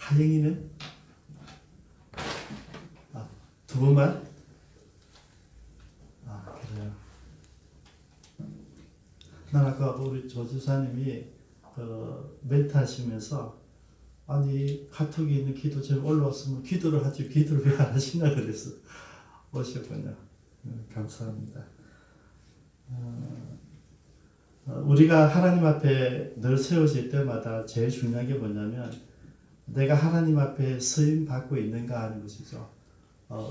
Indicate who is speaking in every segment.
Speaker 1: 하영이는? 두 분만? 그래요. 난 아까 우리 조주사님이 멘트 하시면서 아니 카톡에 있는 기도 제목 올라왔으면 기도를 하지 기도를 왜 안 하시나 그래서 오셨군요. 감사합니다. 우리가 하나님 앞에 늘 세워질 때마다 제일 중요한 게 뭐냐면 내가 하나님 앞에 쓰임 받고 있는가 하는 것이죠.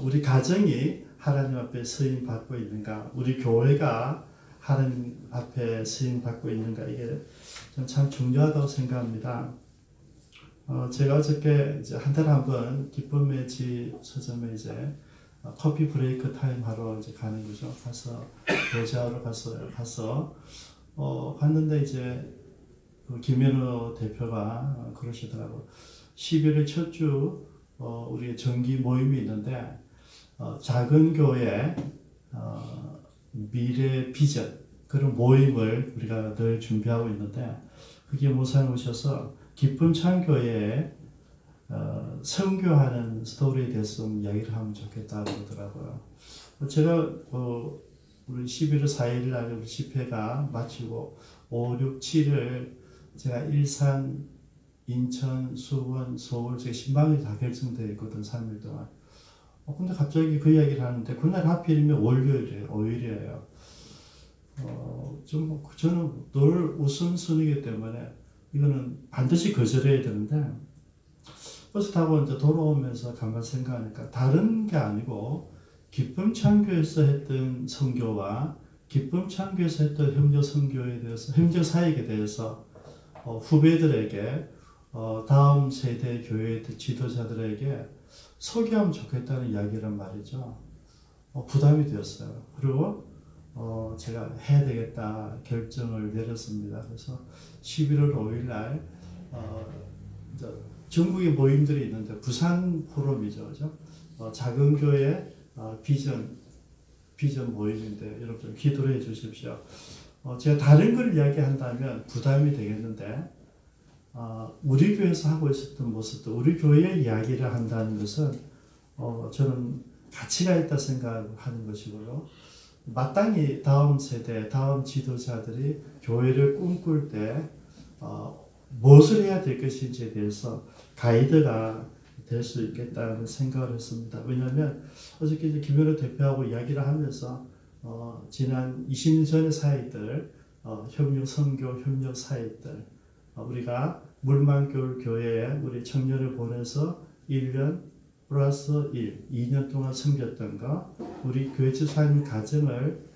Speaker 1: 우리 가정이 하나님 앞에 쓰임 받고 있는가, 우리 교회가 하나님 앞에 쓰임 받고 있는가, 이게 참 중요하다고 생각합니다. 제가 어저께 이제 한 달에 한 번 기쁨의 지 서점에 이제 커피 브레이크 타임 하러 이제 가는 거죠. 가서 교제하러 갔어요. 가서 갔는데 이제 그 김현우 대표가 그러시더라고. 11월 첫 주 우리 정기 모임이 있는데 작은 교회 미래 비전 그런 모임을 우리가 늘 준비하고 있는데 그게 목사님 오셔서 기쁨 창교회에 선교하는 스토리에 대해서 좀 이야기를 하면 좋겠다고 그러더라고요. 제가 우리 11월 4일 날 우리 집회가 마치고 5, 6, 7을 제가 일산, 인천, 수원, 서울 제 신방이 다 결정되어 있거든 3일 동안. 근데 갑자기 그 이야기를 하는데 그날 하필이면 월요일이에요. 5일이에요. 저는 늘 우선순위이기 때문에 이거는 반드시 거절해야 되는데 버스 타고 이제 돌아오면서 가만 생각하니까 다른 게 아니고 기쁨 창교에서 했던 선교와 기쁨 창교에서 했던 협력 선교에 대해서 협력 사역에 대해서 후배들에게 다음 세대 교회 지도자들에게 소개하면 좋겠다는 이야기란 말이죠. 부담이 되었어요. 그리고 제가 해야 되겠다 결정을 내렸습니다. 그래서 11월 5일 날 전국의 모임들이 있는데 부산 포럼이죠, 그죠? 작은 교회 비전 모임인데 여러분 좀 기도를 해주십시오. 제가 다른 걸 이야기한다면 부담이 되겠는데 우리 교회에서 하고 있었던 모습도 우리 교회의 이야기를 한다는 것은 저는 가치가 있다 생각하는 것이고요. 마땅히 다음 세대, 다음 지도자들이 교회를 꿈꿀 때 무엇을 해야 될 것인지에 대해서 가이드가 될 수 있겠다는 생각을 했습니다. 왜냐하면 어저께 이제 김현우 대표하고 이야기를 하면서 지난 20년 전의 사역들, 협력 선교, 협력 사역들, 우리가 물만교울 교회에 우리 청년을 보내서 1년 플러스 1, 2년 동안 섬겼던 거, 우리 교회 집사님 가정을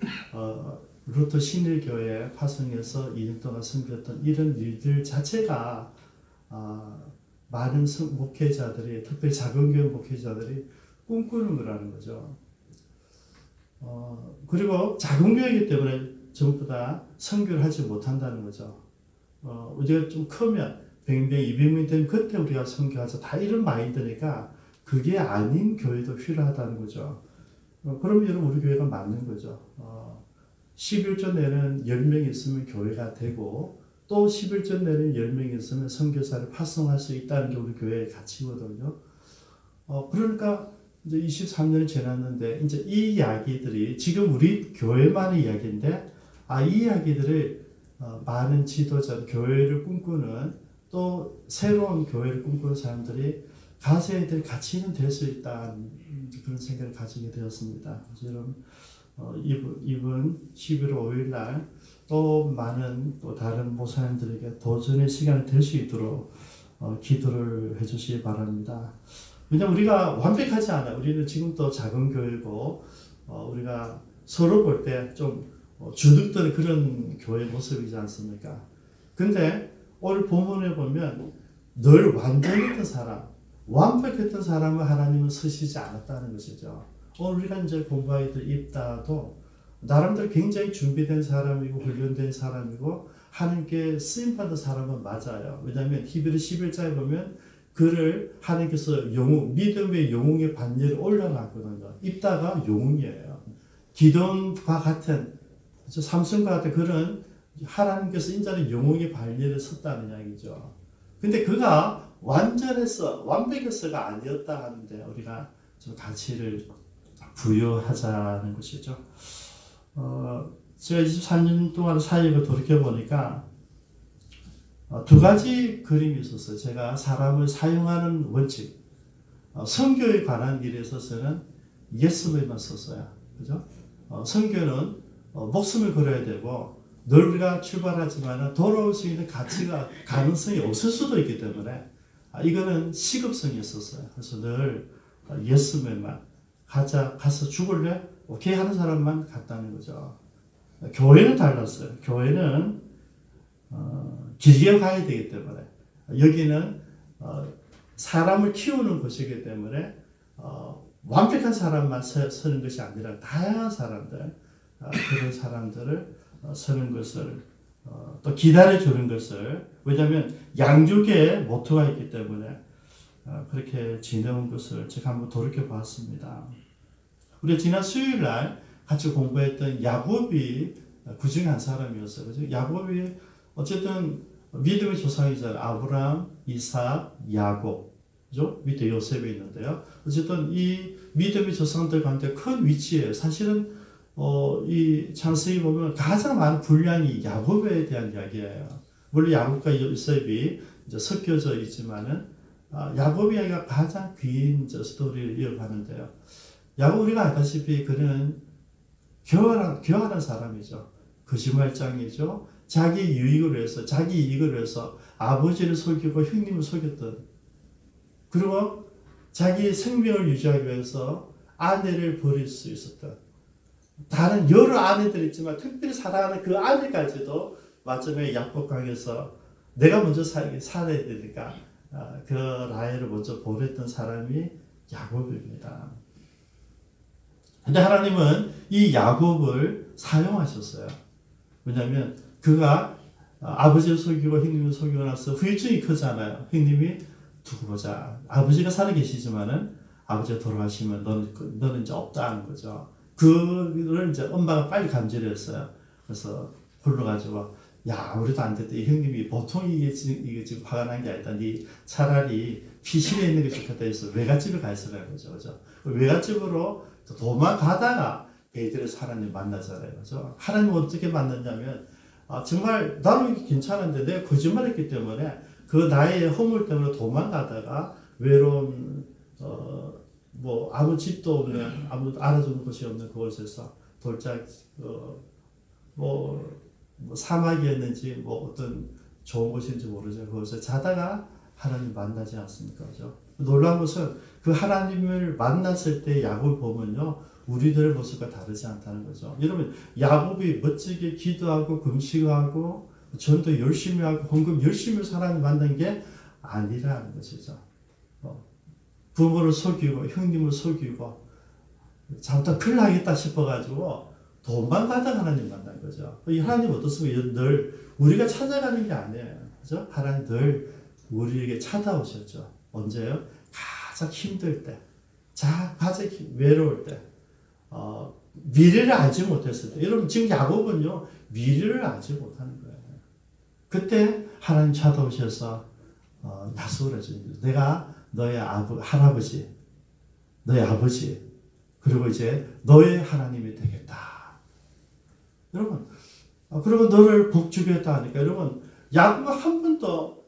Speaker 1: 루터 신일교회에 파송해서 2년 동안 섬겼던 이런 일들 자체가 많은 목회자들이, 특별히 작은 교회 목회자들이 꿈꾸는 거라는 거죠. 그리고 작은 교회이기 때문에 전부 다 선교를 하지 못한다는 거죠. 우리가 좀 크면 100명, 200명 되면 그때 우리가 선교하자. 다 이런 마인드니까 그게 아닌 교회도 필요하다는 거죠. 그러면 여러분 우리 교회가 맞는 거죠. 11조 내는 10명 있으면 교회가 되고 또 11조 내는 10명 있으면 선교사를 파송할 수 있다는 게 우리 교회의 가치거든요. 그러니까 이제 23년이 지났는데 이제 이 이야기들이 지금 우리 교회만의 이야기인데 이 이야기들을 많은 지도자, 교회를 꿈꾸는 또 새로운 교회를 꿈꾸는 사람들이 가져야 될 가치는 될 수 있다는 그런 생각을 가지게 되었습니다. 그래서 여러분 이번 11월 5일 날 또 많은 또 다른 목사님들에게 도전의 시간이 될 수 있도록 기도를 해주시기 바랍니다. 왜냐하면 우리가 완벽하지 않아요. 우리는 지금도 작은 교회고 우리가 서로 볼 때 좀 주눅드는 그런 교회 모습이지 않습니까? 근데 오늘 본문에 보면 늘 완전했던 사람, 완벽했던 사람을 하나님은 쓰시지 않았다는 것이죠. 오늘 우리가 이제 공부하게 될 입다도 나름대로 굉장히 준비된 사람이고 훈련된 사람이고 하나님께 쓰임받은 사람은 맞아요. 왜냐하면 히브리 11장에 보면 그를 하나님께서 영웅, 믿음의 영웅의 반열에 올려놨거든요. 입다가 영웅이에요. 기도원과 같은, 삼손과 같은 그런 하나님께서 인자는 영웅의 반열에 섰다는 이야기죠. 근데 그가 완전해서 완벽해서가 아니었다 하는데 우리가 좀 가치를 부여하자는 것이죠. 제가 23년 동안 사역을 돌이켜보니까 두 가지 그림이 있었어요. 제가 사람을 사용하는 원칙, 선교에 관한 일에 있어서는 예스맨만 썼어요. 그죠? 선교는 목숨을 걸어야 되고 늘 우리가 출발하지만 돌아올 수 있는 가치가 가능성이 없을 수도 있기 때문에 이거는 시급성이 있었어요. 그래서 늘 예스맨만 가서 죽을래? 오케이 하는 사람만 갔다는 거죠. 교회는 달랐어요. 교회는 길게 가야 되기 때문에 여기는 사람을 키우는 곳이기 때문에 완벽한 사람만 서는 것이 아니라 다양한 사람들, 그런 사람들을 서는 것을 또 기다려주는 것을, 왜냐하면 양육의 모토가 있기 때문에 그렇게 지내온 것을 제가 한번 돌이켜 봤습니다. 우리 지난 수요일 날 같이 공부했던 야곱이 그 중에 한 사람이었어요. 그죠? 야곱이 어쨌든 믿음의 조상이잖아요. 아브라함, 이삭, 야곱. 그죠? 밑에 요셉이 있는데요. 어쨌든 이 믿음의 조상들 가운데 큰 위치에 사실은 이 창세기 보면 가장 많은 분량이 야곱에 대한 이야기예요. 물론 야곱과 요셉이 이제 섞여져 있지만은 야곱 이야기가 가장 긴 스토리를 이어가는데요. 야곱 우리가 알다시피 그는 교활한 사람이죠. 거짓말장이죠. 자기 유익을 위해서, 자기 이익을 위해서 아버지를 속이고 형님을 속였던, 그리고 자기 생명을 유지하기 위해서 아내를 버릴 수 있었던, 다른 여러 아내들이 있지만 특별히 사랑하는 그 아내까지도 마침에 약복강에서 내가 먼저 살아야 되니까 그 라헬을 먼저 보냈던 사람이 야곱입니다. 근데 하나님은 이 야곱을 사용하셨어요. 왜냐하면 그가 아버지를 속이고 형님을 속이고 나서 후유증이 크잖아요. 형님이 두고 보자. 아버지가 살아계시지만은 아버지가 돌아가시면 너는 이제 없다 하는 거죠. 그를 이제 엄마가 빨리 감지를 했어요. 그래서 불러가지고 야, 우리도 안 됐다. 이 형님이 보통 이게 지금 화가 난 게 아니다. 네 차라리 피신에 있는 게 좋겠다 해서 외갓집에 가 있으라는 거죠. 그죠? 외갓집으로 도망가다가 베들레헴에서 하나님 만나잖아요. 그죠? 하나님 어떻게 만났냐면 정말 나는 괜찮은데 내가 거짓말했기 때문에 그 나의 허물 때문에 도망가다가 외로운 뭐 아무 집도 없는, 아무도 알아주는 곳이 없는 그곳에서 돌짝 뭐 사막이었는지 뭐 어떤 좋은 곳인지 모르죠. 그곳에 자다가 하나님 만나지 않습니까? 그죠? 놀라운 것은 그 하나님을 만났을 때 야곱을 보면요, 우리들의 모습과 다르지 않다는 거죠. 여러분, 야곱이 멋지게 기도하고 금식하고 전도 열심히 하고 헌금 열심히 해서 하나님 만난 게 아니라는 것이죠. 부모를 속이고 형님을 속이고 잘못하면 큰일 나겠다 싶어가지고 도망가다가 하나님 만난 거죠. 이 하나님 어떻습니까? 늘 우리가 찾아가는 게 아니에요. 그죠? 하나님 늘 우리에게 찾아오셨죠. 언제요? 가장 힘들 때, 가장 외로울 때, 미래를 알지 못했을 때. 여러분 지금 야곱은요, 미래를 알지 못하는 거예요. 그때 하나님 찾아오셔서 약속을 해줍니다. 내가 너의 할아버지, 너의 아버지, 그리고 이제 너의 하나님이 되겠다. 여러분, 그리고 너를 복주겠다 하니까 여러분, 야곱은 한 번도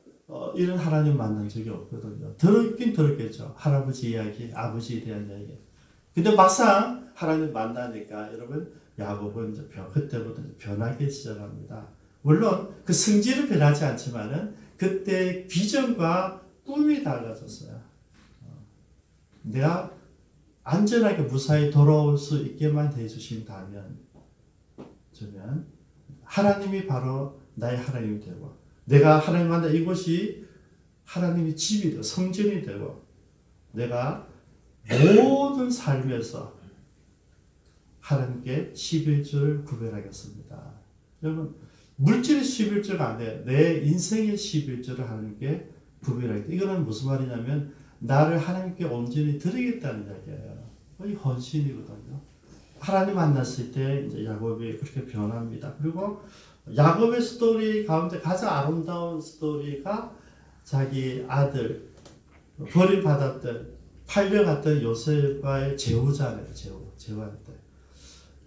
Speaker 1: 이런 하나님 만난 적이 없거든요. 들었긴 들었겠죠. 할아버지 이야기, 아버지에 대한 이야기. 근데 막상 하나님 만나니까 여러분, 야곱은 이제 그때부터 변하기 시작합니다. 물론 그 성질은 변하지 않지만은 그때 비전과 꿈이 달라졌어요. 내가 안전하게 무사히 돌아올 수 있게만 해주신다면, 저는 하나님이 바로 나의 하나님이 되고, 내가 하나님 만나 이곳이 하나님의 집이 되고 성전이 되고, 내가 모든 삶에서 하나님께 11조를 구별하겠습니다. 여러분, 물질의 11조가 아니에요. 내 인생의 11조를 하나님께 구별하겠다. 이거는 무슨 말이냐면 나를 하나님께 온전히 드리겠다는 이야기예요. 이 헌신이거든요. 하나님 만났을 때 이제 야곱이 그렇게 변합니다. 그리고 야곱의 스토리 가운데 가장 아름다운 스토리가 자기 아들 버림받았던 팔려갔던 요셉과의 제후자네요. 제후할 때.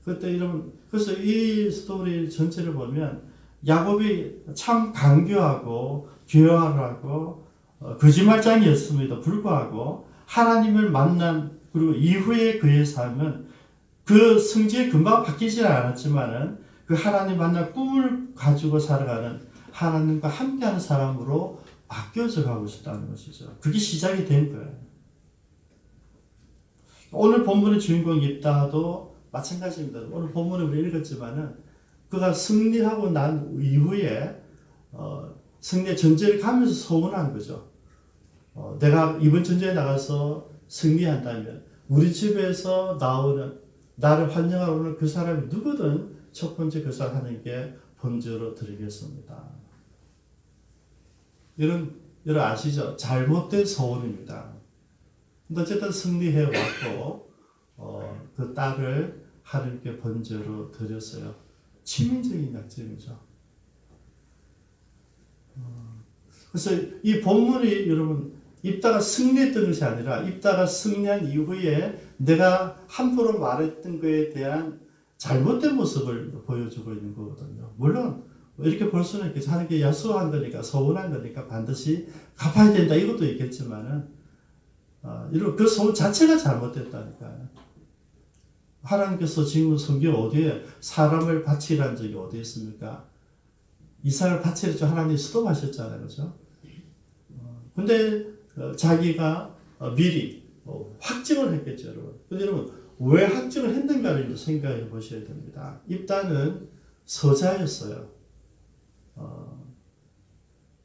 Speaker 1: 그때 이런 그래서 이 스토리 전체를 보면 야곱이 참 강교하고 교활하고 거짓말장이었음에도 불구하고 하나님을 만난 그리고 이후에 그의 삶은 그 성질이 금방 바뀌지 않았지만은 그 하나님 만난 꿈을 가지고 살아가는 하나님과 함께하는 사람으로 바뀌어져 가고 싶다는 것이죠. 그게 시작이 된 거예요. 오늘 본문의 주인공 입다도 마찬가지입니다. 오늘 본문을 우리 읽었지만은 그가 승리하고 난 이후에 승리의 전제를 가면서 서운한 거죠. 내가 이번 전제에 나가서 승리한다면 우리 집에서 나오는 나를 환영하러 오는 그 사람이 누구든 첫 번째 그 사람 하나님께 번제로 드리겠습니다. 이런 아시죠? 잘못된 서원입니다. 근데 어쨌든 승리해 왔고 그 딸을 하나님께 번제로 드렸어요. 치명적인 약점이죠. 그래서 이 본문이 여러분 입다가 승리했던 것이 아니라 입다가 승리한 이후에 내가 함부로 말했던 것에 대한 잘못된 모습을 보여주고 있는 거거든요. 물론 이렇게 볼 수는 있겠죠. 하나님께 야수한 거니까 서운한 거니까 반드시 갚아야 된다 이것도 있겠지만은 이런 그 서운 자체가 잘못됐다니까요. 하나님께서 지금 성경 어디에 사람을 바치라는 적이 어디 있습니까? 이삭을 바치랬죠. 하나님이 수도하셨잖아요. 그죠? 근데 자기가 미리 확증을 했겠죠. 여러분. 근데 여러분 왜 확증을 했는가를 생각해 보셔야 됩니다. 입다는 서자였어요.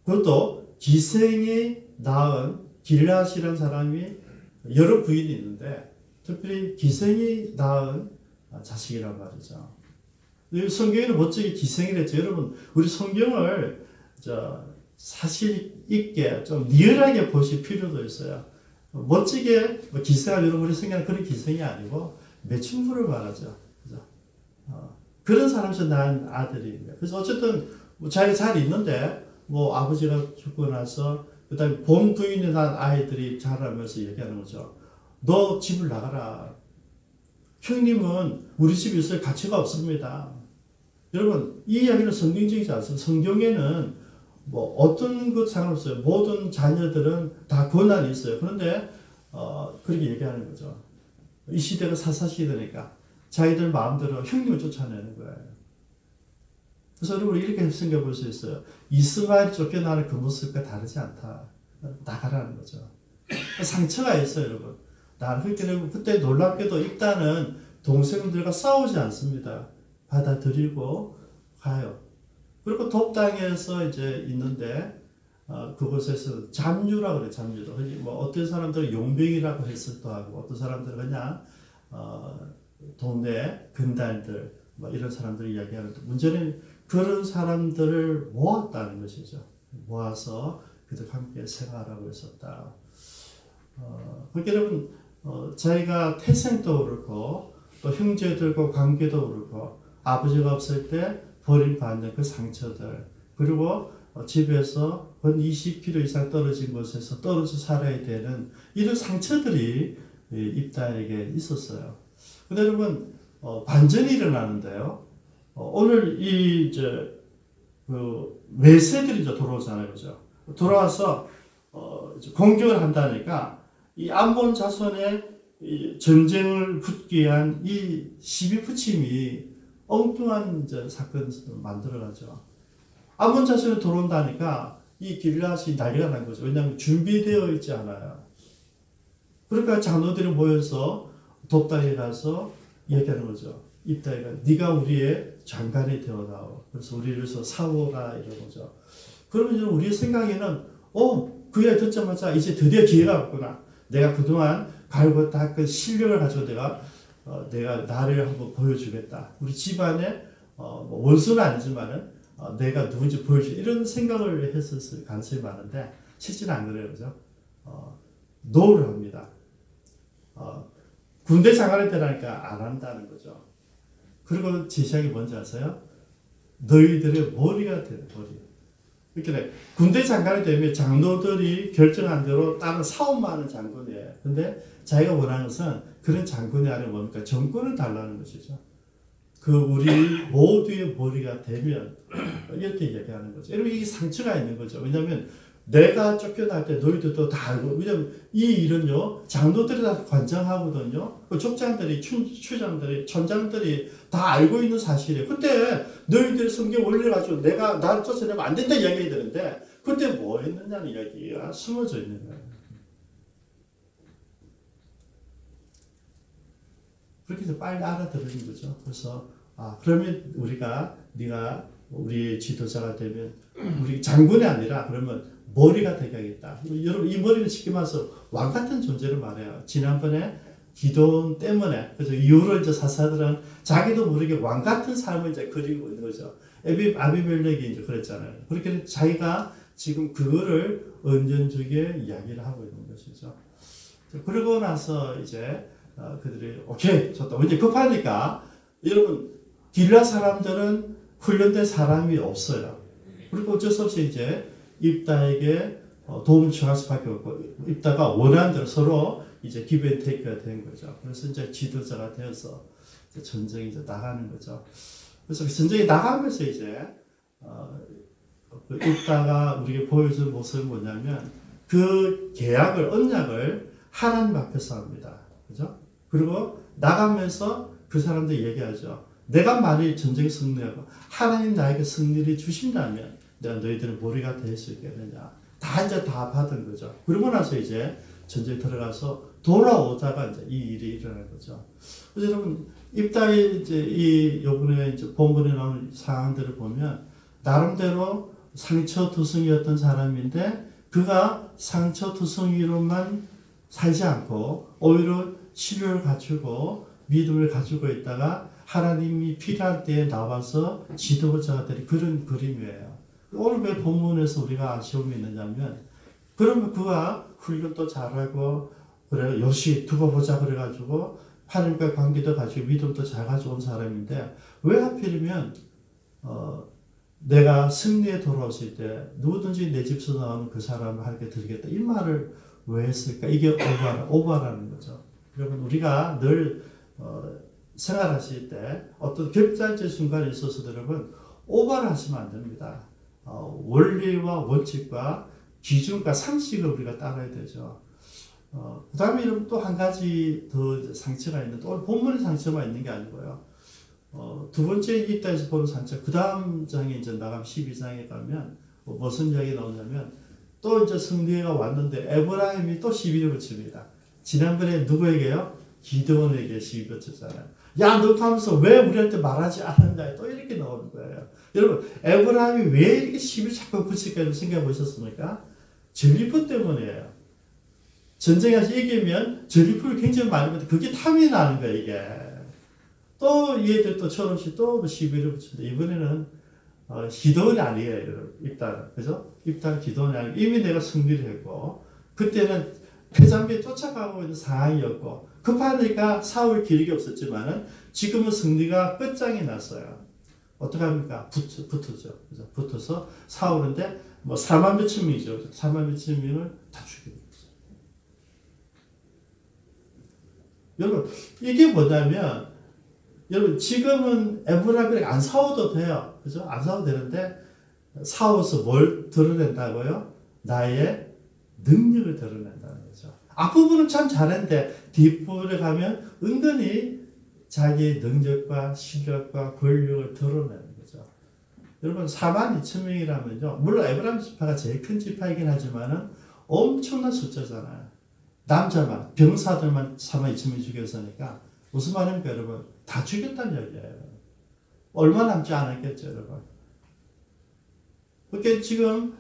Speaker 1: 그것도 기생이 낳은 길앗이라는 사람이 여러 부인이 있는데 특별히 기생이 낳은 자식이란 말이죠. 성경에는 멋지게 기생이라 했죠. 여러분 우리 성경을 사실 있게 좀 리얼하게 보실 필요도 있어요. 멋지게 기생아 여러분 우리 성경은 그런 기생이 아니고 매춘부를 말하죠. 그죠? 그런 사람에서 낳은 아들입니다. 그래서 어쨌든 자기가 잘 있는데 아버지가 죽고 나서 그다음에 본 부인이 낳은 아이들이 자라면서 얘기하는 거죠. 너 집을 나가라. 형님은 우리 집에 있을 가치가 없습니다. 여러분 이 이야기는 성경적이지 않습니다. 성경에는 어떤 것 상관없어요. 모든 자녀들은 다 권한이 있어요. 그런데 그렇게 얘기하는 거죠. 이 시대가 사사시대니까 자기들 마음대로 형님을 쫓아내는 거예요. 그래서 여러분 이렇게 생각해 볼 수 있어요. 이스마엘이 쫓겨나는 그 모습과 다르지 않다. 나가라는 거죠. 상처가 있어요, 여러분. 나를 그때 놀랍게도 입다는 동생들과 싸우지 않습니다. 받아들이고 가요. 그리고 돕당에서 이제 있는데 그곳에서 잠유라고 그래. 잠유도. 어떤 사람들은 용병이라고 해석도 하고 어떤 사람들은 그냥 동네 근달들 이런 사람들 이야기하는데 문제는 그런 사람들을 모았다는 것이죠. 모아서 그들과 함께 생활하고 있었다. 그러니까 여러분 자기가 태생도 그렇고 또 형제들과 관계도 그렇고 아버지가 없을 때 버림받는 그 상처들 그리고 집에서 한 20km 이상 떨어진 곳에서 떨어져 살아야 되는 이런 상처들이 입다에게 있었어요. 근데 여러분 반전이 일어나는데요. 오늘 외세들이 돌아오잖아요, 그죠? 돌아와서 공격을 한다니까 이 암몬 자손의 전쟁을 붙기 위한 이 시비 붙임이 엉뚱한 사건을 만들어가죠. 암몬 자손이 들어온다니까 이 길앗이 난리가 난 거죠. 왜냐하면 준비되어 있지 않아요. 그러니까 장로들이 모여서 돕당에 가서 얘기하는 거죠. 입다가 네가 우리의 장관이 되어다오. 그래서 우리를 위해서 싸워라 이런 거죠. 그러면 우리의 생각에는 그 이야기 듣자마자 이제 드디어 기회가 왔구나. 내가 그동안 갈고 닦은 실력을 가지고 내가 나를 한번 보여주겠다. 우리 집안에 원수는 아니지만은 내가 누군지 보여주겠다. 이런 생각을 했었을 가능성이 많은데 실제는 안 그래요. 그죠? 노를 합니다. 군대 장관이 되라니까 안 한다는 거죠. 그리고 제시한 게 뭔지 아세요? 너희들의 머리가 되는 머리. 이렇게 군대 장관이 되면 장로들이 결정한 대로 다른 사업만 하는 장군이에요. 근데 자기가 원하는 것은 그런 장군이 아니라 뭡니까? 정권을 달라는 것이죠. 그 우리 모두의 머리가 되면 이렇게 얘기하는 거죠. 여러분 이게 상처가 있는 거죠. 왜냐하면 내가 쫓겨날 때 너희들도 다 알고, 왜냐면 이 일은요 장로들이 다 관장하거든요. 그 족장들이 추장들이 천장들이 다 알고 있는 사실이에요. 그때 너희들이 성경 올려가지고 내가 날 쫓아내면 안 된다 이야기 되는데 그때 뭐 했느냐는 이야기가 숨어져 있는 거예요. 그렇게 해서 빨리 알아들으는 거죠. 그래서 그러면 네가 우리 지도자가 되면 우리 장군이 아니라 그러면 머리가 되겠다. 여러분 이 머리는 쉽게 말해서 왕 같은 존재를 말해요. 지난번에 기도원 때문에 그래서 이후로 이제 사사들은 자기도 모르게 왕 같은 삶을 이제 그리고 있는 거죠. 아비멜렉이 이제 그랬잖아요. 그렇게 자기가 지금 그거를 은연중에 이야기를 하고 있는 것이죠. 그러고 나서 이제 그들이 오케이 좋다. 이제 급하니까 여러분 길라 사람들은 훈련된 사람이 없어요. 그리고 어쩔 수 없이 이제 입다에게 도움을 청할 수밖에 없고 입다가 원하는 대로 서로 이제 기브앤테이크가 된 거죠. 그래서 이제 지도자가 되어서 이제 전쟁이 이제 나가는 거죠. 그래서 그 전쟁이 나가면서 이제 그 입다가 우리에게 보여준 모습은 뭐냐면 그 계약을 언약을 하나님 앞에서 합니다. 그죠? 그리고 나가면서 그 사람들 얘기하죠. 내가 만일 전쟁에 승리하고 하나님 나에게 승리를 주신다면 내가 너희들의 머리가 될 수 있겠느냐. 다 이제 다 받은 거죠. 그러고 나서 이제 전쟁에 들어가서 돌아오다가 이제 이 일이 일어난 거죠. 그래서 여러분 입다의 이제 요번에 이제 본문에 나오는 상황들을 보면 나름대로 상처투성이었던 사람인데 그가 상처투성이로만 살지 않고 오히려 신뢰를 갖추고 믿음을 가지고 있다가 하나님이 필요할 때에 나와서 지도자가 되는 그런 그림이에요. 오늘 왜 본문에서 우리가 아쉬움이 있느냐면 그러면 그가 훈련도 잘하고 그래 요시 두고 보자 그래가지고 하나님과 관계도 가지고 믿음도 잘 가져온 사람인데 왜 하필이면 내가 승리에 돌아왔을 때 누구든지 내 집에서 나오는 그 사람을 하나님께 드리겠다 이 말을 왜 했을까? 이게 오바라는 거죠. 여러분 우리가 늘 생활하실 때 어떤 결정적 순간에 있어서 여러분 오바를 하시면 안 됩니다. 원리와 원칙과 기준과 상식을 우리가 따라야 되죠. 그 다음에 여러분 또 한 가지 더 상처가 있는데 오늘 본문의 상처만 있는 게 아니고요. 두 번째 입다에서 보는 상처 그 다음 장에 이제 나가면 12장에 가면 무슨 이야기 나오냐면 또 이제 승리가 왔는데 에브라임이 또 시비를 붙입니다. 지난번에 누구에게요? 기드온에게 시비 붙였잖아요. 야, 너 하면서 왜 우리한테 말하지 않았냐? 또 이렇게 나오는 거예요. 여러분, 에브라임이 왜 이렇게 시비 자꾸 붙일까 생각해 보셨습니까? 전리품 때문이에요. 전쟁에서 이기면 전리품을 굉장히 많이 받는데 그게 탐이 나는 거예요, 이게. 또 얘들 또 철없이 또 시비를 붙인다. 이번에는 기도원이 아니에요. 입단. 그죠? 입단 기도원이 아니고 이미 내가 승리를 했고 그때는 패잔비에 쫓아가고 있는 상황이었고 급하니까 싸울 기력이 없었지만은 지금은 승리가 끝장이 났어요. 어떻게 합니까? 붙었죠. 그죠? 붙어서 싸우는데 뭐 4만 몇천 명이죠. 4만 몇천 명을 다 죽이는 거죠. 여러분 이게 뭐냐면 여러분 지금은 에브라임이 안 싸워도 돼요. 그죠? 안 싸워도 되는데 싸워서 뭘 드러낸다고요? 나의 능력을 드러낸다는 거죠. 앞부분은 참 잘했는데 뒷부분에 가면 은근히 자기의 능력과 실력과 권력을 드러내는 거죠. 여러분 4만 2천 명이라면요. 물론 에브라임 지파가 제일 큰 지파이긴 하지만은 엄청난 숫자잖아요. 남자만 병사들만 4만 2천 명 죽였으니까 무슨 말입니까 여러분? 다 죽였다는 얘기예요. 얼마 남지 않았겠죠 여러분. 그렇게 지금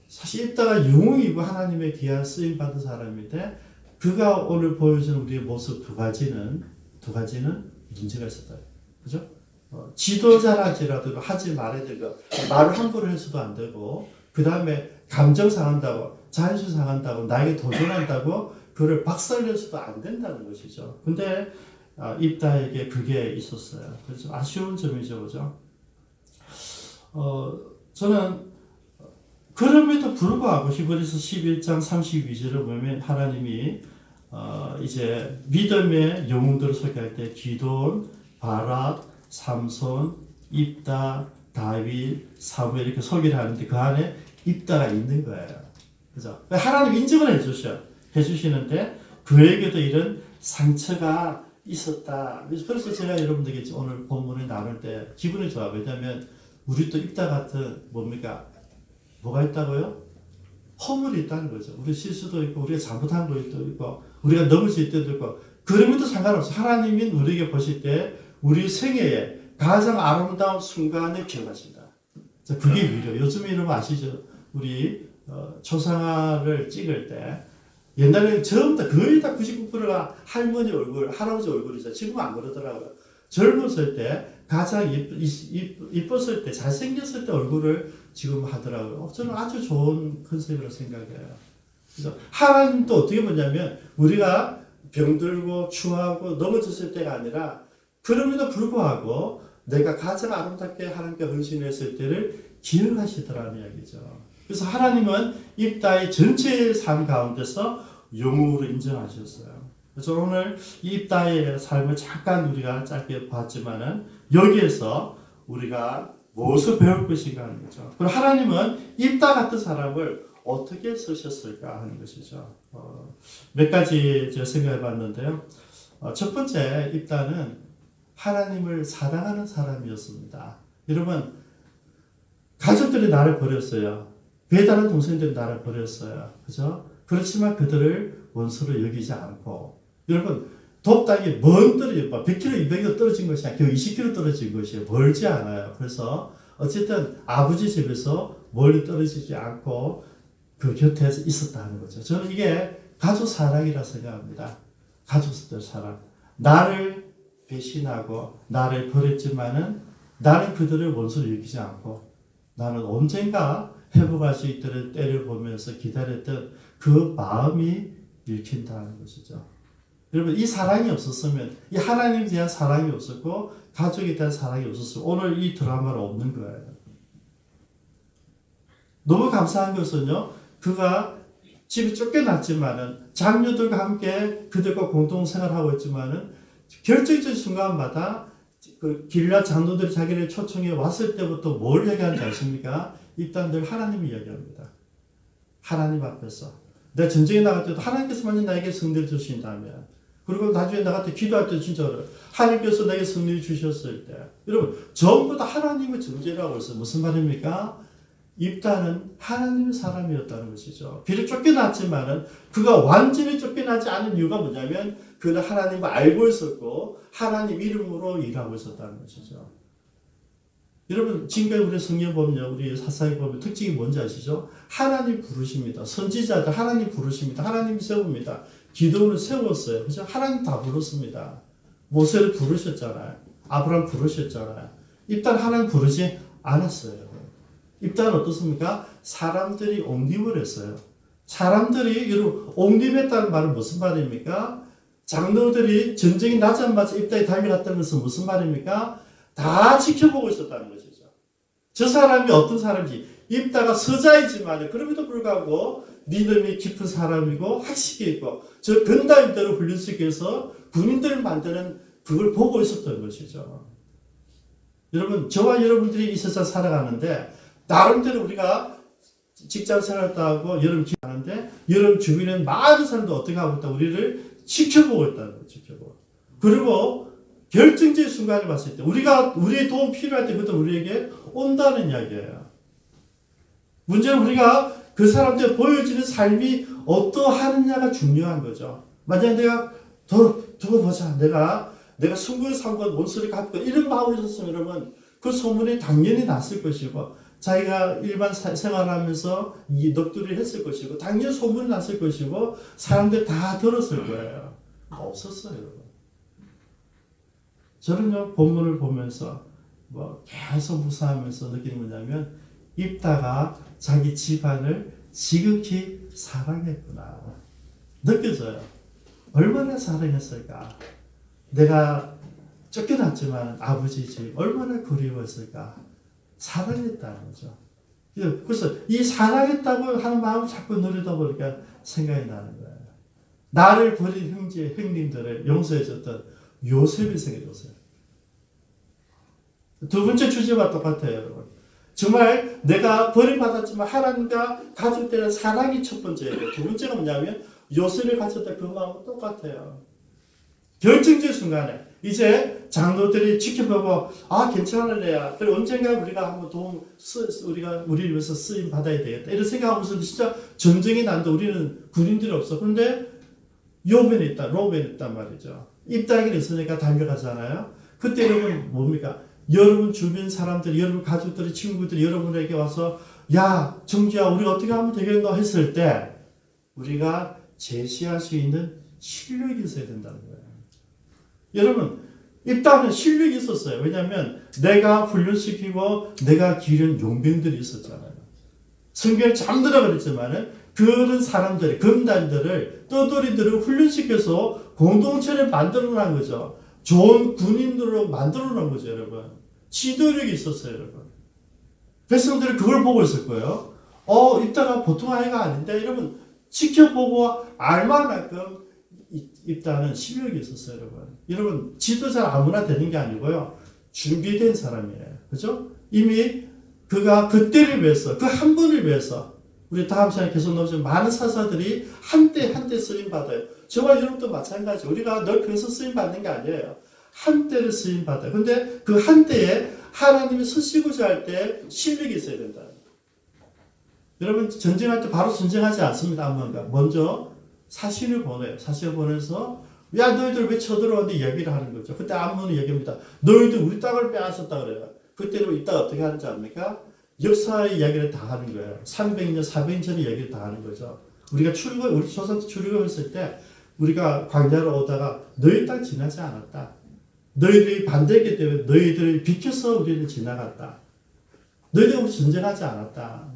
Speaker 1: 사실 입다가 영웅이고 하나님의 귀한 쓰임 받은 사람인데 그가 오늘 보여주는 우리의 모습 두 가지는 문제가 있었다. 그죠? 지도자라지라도 하지 말아야 되고 말을 함부로 해서도 안 되고 그 다음에 감정 상한다고 자존심 상한다고 나에게 도전한다고 그를 박살내서도 안 된다는 것이죠. 근데 입다에게 그게 있었어요. 그래서 아쉬운 점이죠, 그죠? 저는 그럼에도 불구하고 히브리서 11장 32절을 보면 하나님이 이제 믿음의 영웅들을 소개할 때 기돈, 바락, 삼손, 입다, 다윗, 사무엘 이렇게 소개를 하는데 그 안에 입다가 있는 거예요. 그죠? 하나님 인정을 해주시는데 그에게도 이런 상처가 있었다. 그래서 제가 여러분들에게 오늘 본문을 나눌 때 기분이 좋아요. 왜냐하면 우리 또 입다 같은 뭡니까? 뭐가 있다고요? 허물이 있다는 거죠. 우리 실수도 있고 우리가 잘못한 것도 있고 우리가 넘어질 때도 있고 그럼에도 상관없어. 하나님이 우리에게 보실 때 우리 생애에 가장 아름다운 순간을 기억하신다. 그게 위로. 요즘에 여러분 아시죠? 우리 초상화를 찍을 때 옛날에는 전부 다 거의 다 99%가 할머니 얼굴, 할아버지 얼굴이죠. 지금은 안 그러더라고요. 젊었을 때 가장 이뻤을 때 잘생겼을 때 얼굴을 지금 하더라고요. 저는 아주 좋은 컨셉이라고 생각해요. 그래서 하나님도 어떻게 보냐면 우리가 병들고 추하고 넘어졌을 때가 아니라 그럼에도 불구하고 내가 가장 아름답게 하나님께 헌신했을 때를 기억하시더라는 이야기죠. 그래서 하나님은 입다의 전체의 삶 가운데서 영웅으로 인정하셨어요. 그래서 오늘 입다의 삶을 잠깐 우리가 짧게 봤지만은 여기에서 우리가 무엇을 배울 것인가 하는 거죠. 그리고 하나님은 입다 같은 사람을 어떻게 쓰셨을까 하는 것이죠. 몇 가지 제가 생각해 봤는데요. 첫 번째 입다는 하나님을 사랑하는 사람이었습니다. 여러분 가족들이 나를 버렸어요. 배다른 동생들이 나를 버렸어요. 그죠? 그렇지만 그들을 원수로 여기지 않고 여러분 돕다기 먼 떨어져 100km, 200km 떨어진 것이 아니라 20km 떨어진 것이에요. 멀지 않아요. 그래서 어쨌든 아버지 집에서 멀리 떨어지지 않고 그 곁에 있었다는 거죠. 저는 이게 가족 사랑이라 생각합니다. 가족들 사랑. 나를 배신하고 나를 버렸지만은 나는 그들을 원수로 여기지 않고 나는 언젠가 회복할 수 있도록 때를 보면서 기다렸던 그 마음이 읽힌다는 것이죠. 여러분 이 사랑이 없었으면 이 하나님에 대한 사랑이 없었고 가족에 대한 사랑이 없었으면 오늘 이 드라마는 없는 거예요. 너무 감사한 것은요. 그가 집에 쫓겨났지만은 장녀들과 함께 그들과 공동생활하고 있지만은 결정적인 순간마다 그 길라 장로들이 자기를 초청해 왔을 때부터 뭘 얘기하는지 아십니까? 일단 늘 하나님이 이야기합니다. 하나님 앞에서. 내가 전쟁에 나갈 때도 하나님께서만 나에게 승리를 주신다면 그리고 나중에 나갈 때 기도할 때도 진짜 어려워요. 하나님께서 내게 승리를 주셨을 때 여러분 전부 다 하나님의 존재라고 해서 무슨 말입니까? 입다는 하나님의 사람이었다는 것이죠. 비록 쫓겨났지만은 그가 완전히 쫓겨나지 않은 이유가 뭐냐면 그는 하나님을 알고 있었고 하나님 이름으로 일하고 있었다는 것이죠. 여러분 지금까지 우리 성경 보면 우리 사사기 보면 특징이 뭔지 아시죠? 하나님 부르십니다. 선지자들 하나님 부르십니다. 하나님 세웁니다. 기도를 세웠어요. 그죠? 하나님 다 부르습니다. 모세를 부르셨잖아요. 아브라함 부르셨잖아요. 일단 하나님 부르지 않았어요. 입다는 어떻습니까? 사람들이 옹립을 했어요. 사람들이 여러분 옹립했다는 말은 무슨 말입니까? 장로들이 전쟁이 나자마자 입다에 달려갔다는 것은 무슨 말입니까? 다 지켜보고 있었다는 것이죠. 저 사람이 어떤 사람인지 입다가 서자이지만 그럼에도 불구하고 믿음이 깊은 사람이고 학식이 있고 저 건달들을 훈련시키기 위해서 군인들을 만드는 그걸 보고 있었던 것이죠. 여러분 저와 여러분들이 이 세상 살아가는데 나름대로 우리가 직장 생활도 하고 여름 기하는데 여름 주변에 많은 사람도 어떻게 하고 있다 우리를 지켜보고 있다는 거죠. 지켜보고. 그리고 결정적인 순간을 봤을 때 우리의 도움 필요할 때 그것도 우리에게 온다는 이야기예요. 문제는 우리가 그 사람들이 보여지는 삶이 어떠하느냐가 중요한 거죠. 만약에 내가 두고 보자. 내가 승부에 상관 원수를 갚고 이런 마음이 있었으면 여러분 그 소문이 당연히 났을 것이고 자기가 일반 생활하면서 이 넋두리를 했을 것이고 당연히 소문이 났을 것이고 사람들 다 들었을 거예요. 없었어요. 여러분. 저는요 본문을 보면서 계속 묵상하면서 느끼는 뭐냐면 입다가 자기 집안을 지극히 사랑했구나 느껴져요. 얼마나 사랑했을까. 내가 쫓겨났지만 아버지 집 얼마나 그리웠을까. 사랑했다는 거죠. 그래서 이 사랑했다고 하는 마음을 자꾸 누리다 보니까 생각이 나는 거예요. 나를 버린 형님들을 용서해줬던 요셉이 생겨졌어요. 두 번째 주제와 똑같아요, 여러분. 정말 내가 버림받았지만 하나님과 가족들의 사랑이 첫 번째예요. 두 번째가 뭐냐면 요셉이 가졌던 그 마음은 똑같아요. 결정적 순간에 이제 장로들이 지켜보고 괜찮은 애야. 그리고 언젠가 우리가 한번 우리가 우리를 위해서 쓰임 받아야 되겠다. 이런 생각하고서 진짜 전쟁이 난다. 우리는 군인들이 없어. 그런데 로벤이 있단 말이죠. 입다기는 있으니까 달려가잖아요. 그때 여러분 뭡니까? 여러분 주변 사람들이, 여러분 가족들이, 친구들이 여러분에게 와서 야 정주야 우리가 어떻게 하면 되겠노 했을 때 우리가 제시할 수 있는 실력이 있어야 된다는 거예요. 여러분 입다는 실력이 있었어요. 왜냐하면 내가 훈련시키고 내가 기른 용병들이 있었잖아요. 성경에 잠들어 그랬지만은 그런 사람들이 금단들을 떠돌이들을 훈련시켜서 공동체를 만들어 놓은 거죠. 좋은 군인으로 만들어 놓은 거죠, 여러분. 지도력이 있었어요, 여러분. 백성들이 그걸 보고 있을 거예요. 입다가 보통 아이가 아닌데, 여러분, 지켜보고 알만큼 입다는 실력이 있었어요, 여러분. 여러분, 지도자 아무나 되는 게 아니고요. 준비된 사람이에요. 그죠? 이미 그가 그때를 위해서, 그 한 분을 위해서, 우리 다음 시간에 계속 나오지만 많은 사사들이 한때 쓰임받아요. 저와 여러분도 마찬가지. 우리가 늘 그래서 쓰임받는 게 아니에요. 한때를 쓰임받아요. 근데 그 한때에 하나님이 쓰시고자 할 때 실력이 있어야 된다. 여러분 전쟁할 때 바로 전쟁하지 않습니다. 아무한가. 먼저 사신을 보내요. 사신을 보내서 야 너희들 왜 쳐들어왔는데 얘기를 하는 거죠. 그때 암몬이 얘기합니다. 너희들 우리 땅을 빼앗았다 그래요. 그때로 이따 어떻게 하는지 압니까? 역사의 이야기를 다 하는 거예요. 300년, 400년 전의 이야기를 다 하는 거죠. 우리 조선 출애굽했을 때 우리가 광야로 오다가 너희 땅 지나지 않았다. 너희들이 반대했기 때문에 너희들을 비켜서 우리는 지나갔다. 너희들이 우리 전쟁하지 않았다.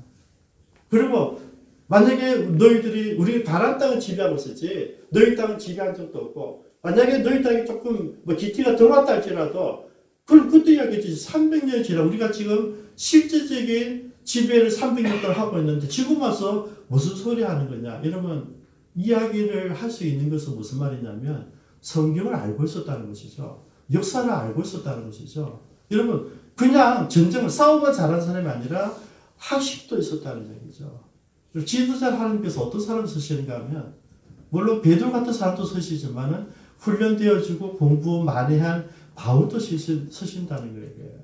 Speaker 1: 그리고 만약에 너희들이 우리 가나안 땅을 지배하고 있었지 너희 땅은 지배한 적도 없고 만약에 너희 땅이 조금 기티가 더 왔다 할지라도 그럼 그때 이야기했지 300년이 지나 우리가 지금 실질적인 지배를 300년 동안 하고 있는데 지금 와서 무슨 소리 하는 거냐 이러면 이야기를 할 수 있는 것은 무슨 말이냐면 성경을 알고 있었다는 것이죠. 역사를 알고 있었다는 것이죠. 여러분 그냥 전쟁을 싸움만 잘하는 사람이 아니라 학식도 있었다는 얘기죠. 지도자를 하나님께서 어떤 사람을 쓰시는가 하면 물론 베드로 같은 사람도 쓰시지만은 훈련되어지고 공부 많이 한 바울도 쓰신다는 거예요.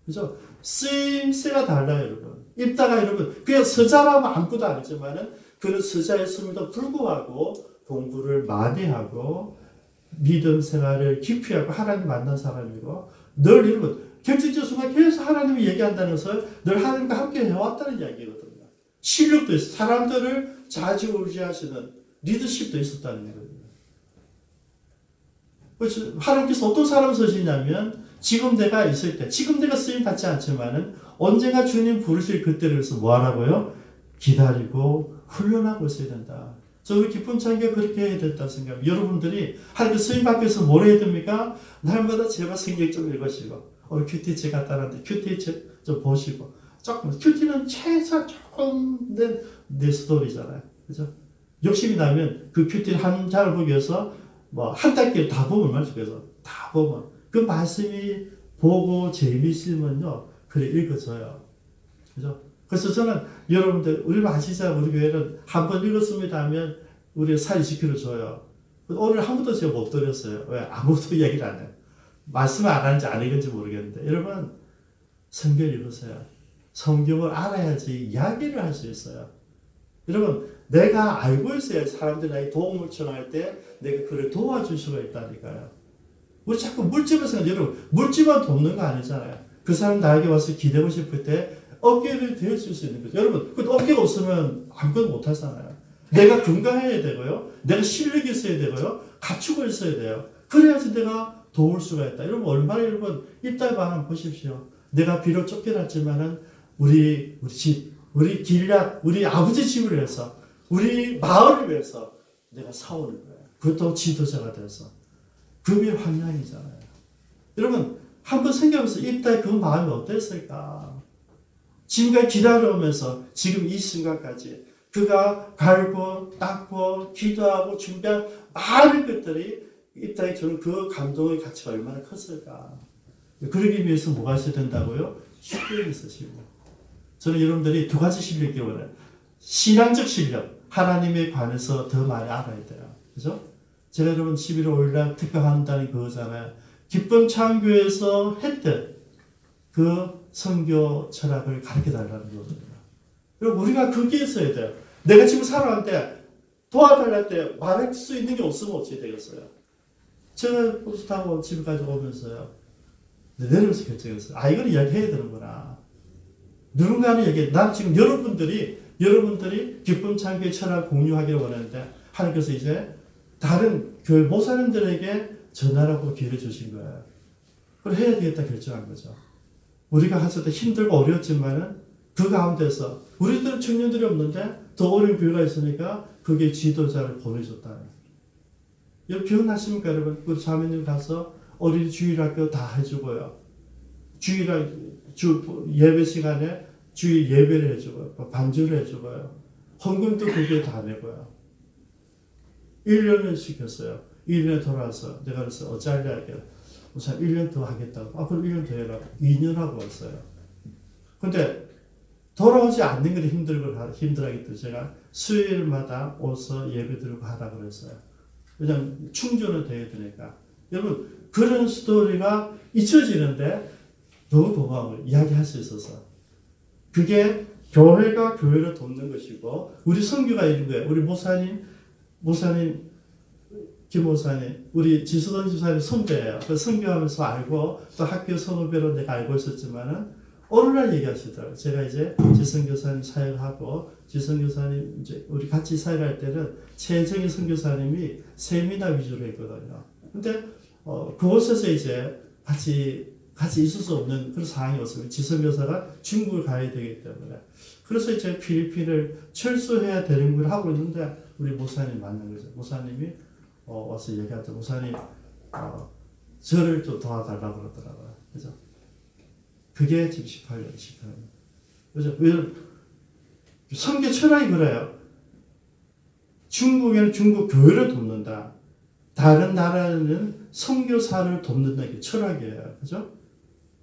Speaker 1: 그죠? 쓰임새가 달라요, 여러분. 입다가 여러분, 그냥 서자라면 아무것도 아니지만은 그는 서자였음에도 불구하고 공부를 많이 하고 믿음 생활을 깊이 하고 하나님 만난 사람이고 늘 여러분, 결정적 순간 계속 하나님이 얘기한다는 것을 늘 하나님과 함께 해왔다는 이야기거든요. 실력도 있어. 사람들을 좌지우지하시는 리더십도 있었다는 거예요. 그래서 하나님께서 어떤 사람을 쓰시냐면 지금 내가 있을 때 지금 내가 쓰임 받지 않지만은 언젠가 주님 부르실 그때를 위해서 뭐 하라고요? 기다리고 훈련하고 있어야 된다. 저희 기쁜 창기가 그렇게 해야 된다 생각합니다. 여러분들이 하나님께 쓰임 받기 위해서 뭘 해야 됩니까? 날마다 제발 성경 좀 읽으시고 오늘 큐티 책 갖다 놨는데 큐티 책 좀 보시고 조금 큐티는 최소 조금 내 스토리잖아요. 그죠? 욕심이 나면 그 큐티 한 장을 보기 위해서 뭐 한 달끼리 다 보면 말이죠. 그래서 다 보면 그 말씀이 보고 재미있으면요 그래 읽어져요. 그죠? 그래서 저는 여러분들 우리 아시잖아요. 우리 교회는 한 번 읽었습니다 하면 우리 사진 시켜줘요. 오늘 한 번도 제가 못 드렸어요. 왜? 아무것도 얘기를 안 해요. 말씀을 안 하는지 안 읽은지 모르겠는데 여러분 성경 읽으세요. 성경을 알아야지 이야기를 할 수 있어요. 여러분 내가 알고 있어야 사람들이 나에게 도움을 요청할 때 내가 그를 도와줄 수가 있다니까요. 우리 자꾸 물집을 생각해. 여러분 물집만 돕는 거 아니잖아요. 그 사람 나에게 와서 기대고 싶을 때 어깨를 대줄 수 있는 거죠. 여러분 그 어깨가 없으면 아무것도 못 하잖아요. 내가 건강해야 되고요. 내가 실력이 있어야 되고요. 갖추고 있어야 돼요. 그래야지 내가 도울 수가 있다. 여러분 얼마나 여러분 입달 반응 보십시오. 내가 비록 쫓겨났지만은 우리 집, 우리 길앗, 우리 아버지 집을 위해서, 우리 마을을 위해서 내가 싸우는 거예요. 그것도 지도자가 돼서. 그게 환영이잖아요. 여러분 한번 생각해보세요. 이때 그 마음이 어땠을까? 지금까지 기다려오면서 지금 이 순간까지 그가 갈고 닦고 기도하고 준비한 많은 것들이 이 땅에 저는 그 감동의 가치가 얼마나 컸을까. 그러기 위해서 뭐가 있어야 된다고요? 실력이 있으시고. 저는 여러분들이 두 가지 실력이 원해요. 신앙적 실력, 하나님에 관해서 더 많이 알아야 돼요. 그죠? 제가 여러분 11월 5일날 특강한다는 그거잖아요. 기쁨 창교에서 했던 그 선교 철학을 가르쳐 달라는 거거든요. 그리고 우리가 거기에 있어야 돼요. 내가 지금 살아왔는데 도와달랄 때 말할 수 있는 게 없으면 어찌 되겠어요? 제가 버스 타고 집까지 오면서요. 내려오면서 결정했어요. 아, 이걸 이야기해야 되는구나. 누군가는 얘기, 난 지금 여러분들이 기쁨 창교의 철학 공유하기를 원하는데 하나님께서 이제 다른 교회 목사님들에게 전하라고 기회를 주신 거예요. 그걸 해야 되겠다 결정한 거죠. 우리가 하실 때 힘들고 어려웠지만은 그 가운데서 우리들 청년들이 없는데 더 어려운 교회가 있으니까 그게 지도자를 보내줬다. 여러분 기억나십니까 여러분? 우리 자매님 가서 어린이 주일학교 다 해주고요. 예배 시간에 주일 예배를 해주고요. 반주를 해주고요. 헌금도 그게 다 내고요. 1년을 시켰어요. 1년에 돌아와서 내가 그래서 어찌할래 할게요. 우선 1년 더 하겠다고. 아, 그럼 1년 더 해라. 2년 하고 왔어요. 근데 돌아오지 않는 게 힘들하기 때문에 제가 수요일마다 오서 예배 드리고 하라고 그랬어요. 왜냐면 충전은 돼야 되니까. 여러분, 그런 스토리가 잊혀지는데 너무 고마워요. 이야기할 수 있어서. 그게 교회가 교회를 돕는 것이고, 우리 선교가 이런 거예요. 우리 목사님, 김 목사님, 우리 지수던 집사님 선배예요. 그 선교하면서 알고, 또 학교 선후배로 내가 알고 있었지만은, 어느 날 얘기하시더라고요. 제가 이제 지성교사님 사역하고, 지성교사님, 이제 우리 같이 사역할 때는 최정희 선교사님이 세미나 위주로 했거든요. 근데, 그곳에서 이제 같이 있을 수 없는 그런 상황이 왔습니다. 지성교사가 중국을 가야 되기 때문에. 그래서 이제 필리핀을 철수해야 되는 걸 하고 있는데, 우리 목사님 만난 거죠. 목사님이 와서 얘기하죠. 목사님, 저를 또 도와달라고 그러더라고요. 그죠? 그게 지금 18년. 그죠? 선교 철학이 그래요. 중국에는 중국 교회를 돕는다. 다른 나라는 선교사를 돕는다. 이게 철학이에요. 그죠?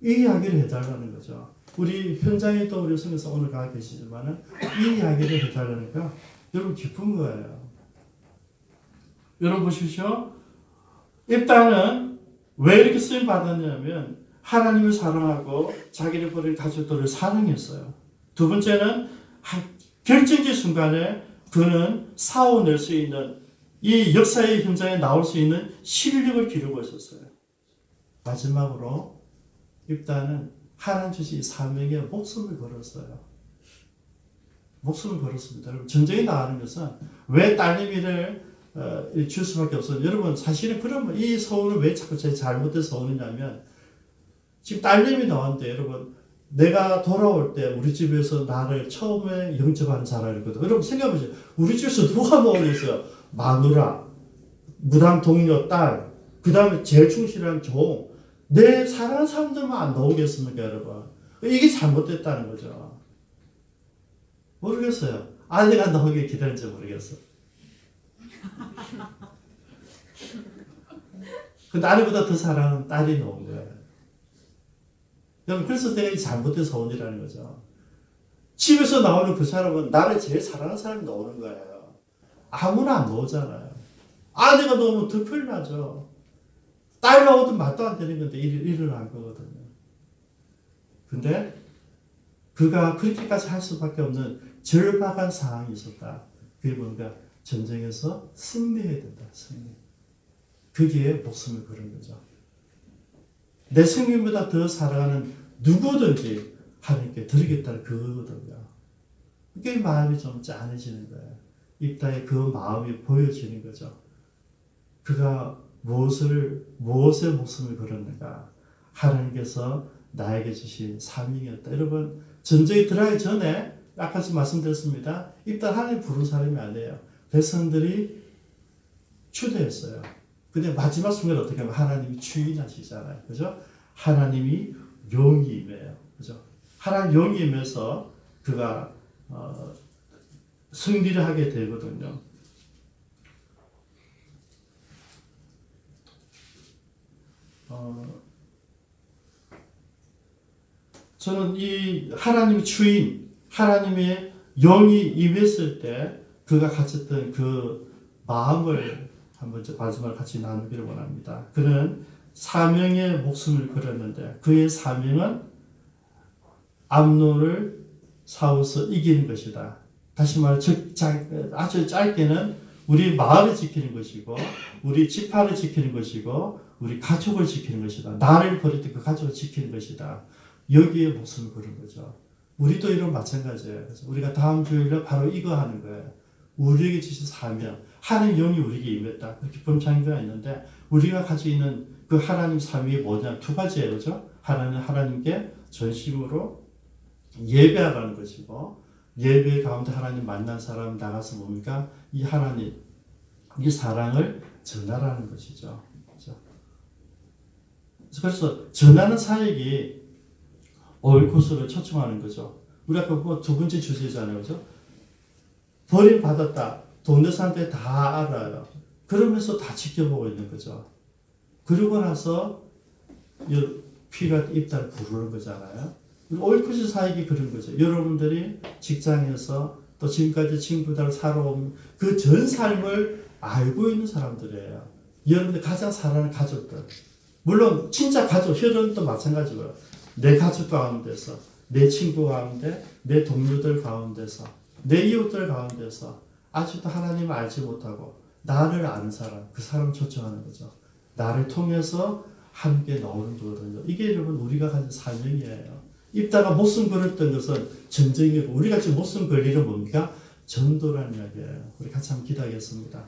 Speaker 1: 이 이야기를 해달라는 거죠. 우리 현장에 또 우리 선교사 오늘 가 계시지만은 이 이야기를 해달라니까 여러분 기쁜 거예요. 여러분 보십시오. 일단은 왜 이렇게 쓰임 받았냐면 하나님을 사랑하고 자기를 버린 가족들을 사랑했어요. 두 번째는 결정적 순간에 그는 싸워낼 수 있는 이 역사의 현장에 나올 수 있는 실력을 기르고 있었어요. 마지막으로 일단은 하나님 주신 사명에 목숨을 걸었어요. 목숨을 걸었습니다. 여러분 전쟁에 나가는 것은 왜 딸내미를 줄 수밖에 없어요. 여러분 사실은 그러면 이 서운을 왜 자꾸 제 잘못해서 서운이냐면 지금 딸내미 나왔는데 여러분 내가 돌아올 때 우리 집에서 나를 처음에 영접하는 사람이거든. 여러분 생각해보세요. 우리 집에서 누가 나오겠어요? 마누라, 무당 동료, 딸, 그 다음에 제일 충실한 종, 내 사랑하는 사람들만 안 나오겠습니까 여러분? 이게 잘못됐다는 거죠. 모르겠어요. 아내가 나오길 기다릴지 모르겠어. 근데 아내보다 더 사랑하는 딸이 나온 거예요. 여러분 그래서 내가 잘못된 서운이라는 거죠. 집에서 나오는 그 사람은 나를 제일 사랑하는 사람이 나오는 거예요. 아무나 안 나오잖아요. 아내가 나오면 더 큰일 나죠. 딸 나오든 말도 안 되는 건데 일어난 거거든요. 근데 그가 그렇게까지 할 수밖에 없는 절박한 상황이 있었다. 그게 뭔가 전쟁에서 승리해야 된다. 승리. 거기에 목숨을 걸은 거죠. 내 생명보다 더 사랑하는 누구든지 하나님께 드리겠다는 그거거든요. 그게 마음이 좀 짠해지는 거예요. 입다에 그 마음이 보여지는 거죠. 그가 무엇에 목숨을 걸었는가? 하나님께서 나에게 주신 사명이었다. 여러분 전쟁에 들어가기 전에 아까 말씀드렸습니다. 일단 하나님 부른 사람이 아니에요. 백성들이 추대했어요. 근데 마지막 순간에 어떻게 하면 하나님이 주인하시잖아요. 그죠? 하나님이 용이 임해요. 그죠? 하나님 영이 임해서 그가 승리를 하게 되거든요. 저는 이 하나님의 주인, 하나님의 영이 임했을 때 그가 가졌던 그 마음을 한번 마지막으로 같이 나누기를 원합니다. 그는 사명의 목숨을 걸었는데 그의 사명은 암논을 싸워서 이기는 것이다. 다시 말해 아주 짧게는 우리 마을을 지키는 것이고 우리 지파를 지키는 것이고 우리 가족을 지키는 것이다. 나를 버릴 때 그 가족을 지키는 것이다. 여기에 목숨을 걸은 거죠. 우리도 이런 마찬가지예요. 그래서 우리가 다음 주일에 바로 이거 하는 거예요. 우리에게 주신 사명, 하나님 영이 우리에게 임했다. 기쁨 창조가 있는데 우리가 가지고 있는 그 하나님 사명이 뭐냐? 두 가지예요. 그죠? 하나는 하나님께 전심으로 예배하라는 것이고 예배 가운데 하나님 만난 사람 나가서 뭡니까? 이 하나님, 이 사랑을 전하라는 것이죠. 그렇죠? 그래서 전하는 사역이 오이코스를 초청하는 거죠. 우리 아까 그 두 번째 주제잖아요. 그죠? 버림받았다. 동네사람들이 다 알아요. 그러면서 다 지켜보고 있는 거죠. 그러고 나서 피가 입다를 부르는 거잖아요. 오이코스 사역이 그런 거죠. 여러분들이 직장에서 또 지금까지 친구들 살아온 그 전 삶을 알고 있는 사람들이에요. 여러분들 가장 사랑하는 가족들. 물론 진짜 가족, 혈연도 마찬가지고요. 내 가족 가운데서, 내 친구 가운데, 내 동료들 가운데서, 내 이웃들 가운데서 아직도 하나님을 알지 못하고 나를 아는 사람, 그 사람 초청하는 거죠. 나를 통해서 함께 나오는 거거든요. 이게 여러분 우리가 가진 사명이에요. 입다가 목숨 걸었던 것은 전쟁이고 우리가 지금 목숨 걸 일은 뭡니까? 전도라는 이야기예요. 우리 같이 한번 기도하겠습니다.